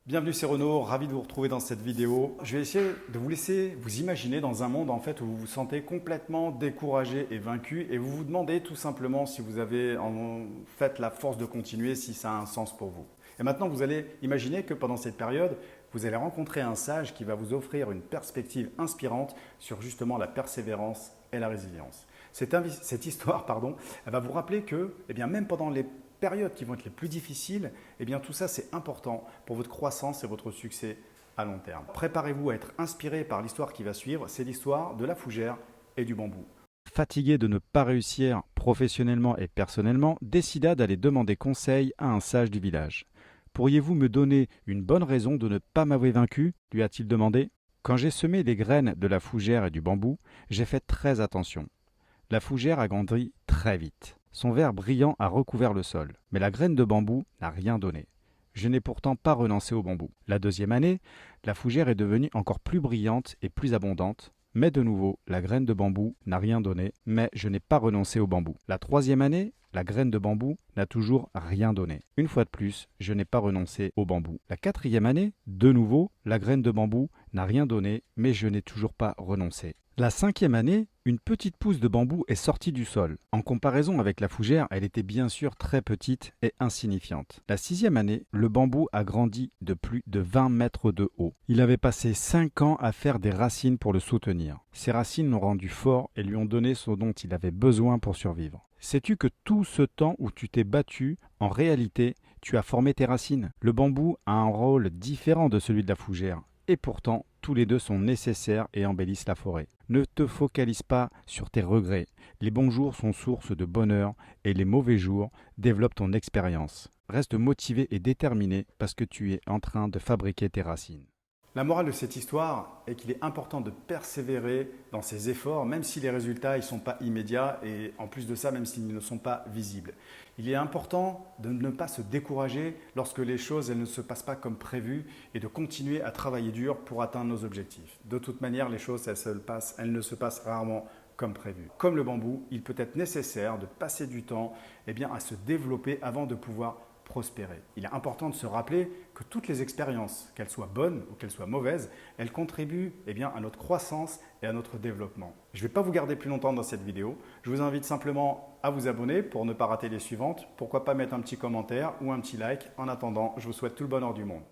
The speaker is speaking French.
Bienvenue, c'est Renaud, ravi de vous retrouver dans cette vidéo. Je vais essayer de vous laisser vous imaginer dans un monde où vous vous sentez complètement découragé et vaincu et vous vous demandez tout simplement si vous avez en fait la force de continuer, si ça a un sens pour vous. Et maintenant, vous allez imaginer que pendant cette période, vous allez rencontrer un sage qui va vous offrir une perspective inspirante sur justement la persévérance et la résilience. Cette histoire, elle va vous rappeler que même pendant les périodes qui vont être les plus difficiles, tout ça c'est important pour votre croissance et votre succès à long terme. Préparez-vous à être inspiré par l'histoire qui va suivre, c'est l'histoire de la fougère et du bambou. Fatigué de ne pas réussir professionnellement et personnellement, décida d'aller demander conseil à un sage du village. « Pourriez-vous me donner une bonne raison de ne pas m'avoir vaincu ?» lui a-t-il demandé. « Quand j'ai semé les graines de la fougère et du bambou, j'ai fait très attention. La fougère a grandi très vite. Son vert brillant a recouvert le sol, mais la graine de bambou n'a rien donné. Je n'ai pourtant pas renoncé au bambou. La deuxième année, la fougère est devenue encore plus brillante et plus abondante, mais de nouveau, la graine de bambou n'a rien donné, mais je n'ai pas renoncé au bambou. La troisième année, la graine de bambou n'a toujours rien donné. Une fois de plus, je n'ai pas renoncé au bambou. La quatrième année, de nouveau, la graine de bambou n'a rien donné, mais je n'ai toujours pas renoncé. La cinquième année, une petite pousse de bambou est sortie du sol. En comparaison avec la fougère, elle était bien sûr très petite et insignifiante. La sixième année, le bambou a grandi de plus de 20 mètres de haut. Il avait passé 5 ans à faire des racines pour le soutenir. Ces racines l'ont rendu fort et lui ont donné ce dont il avait besoin pour survivre. Sais-tu que tout ce temps où tu t'es battu, en réalité, tu as formé tes racines? Le bambou a un rôle différent de celui de la fougère. Et pourtant, tous les deux sont nécessaires et embellissent la forêt. Ne te focalise pas sur tes regrets. Les bons jours sont source de bonheur et les mauvais jours développent ton expérience. Reste motivé et déterminé parce que tu es en train de fabriquer tes racines. La morale de cette histoire est qu'il est important de persévérer dans ses efforts, même si les résultats ne sont pas immédiats et en plus de ça, même s'ils ne sont pas visibles. Il est important de ne pas se décourager lorsque les choses ne se passent pas comme prévu et de continuer à travailler dur pour atteindre nos objectifs. De toute manière, les choses, elles ne se passent rarement comme prévu. Comme le bambou, il peut être nécessaire de passer du temps à se développer avant de pouvoir prospérer. Il est important de se rappeler que toutes les expériences, qu'elles soient bonnes ou qu'elles soient mauvaises, elles contribuent à notre croissance et à notre développement. Je ne vais pas vous garder plus longtemps dans cette vidéo. Je vous invite simplement à vous abonner pour ne pas rater les suivantes. Pourquoi pas mettre un petit commentaire ou un petit like. En attendant, je vous souhaite tout le bonheur du monde.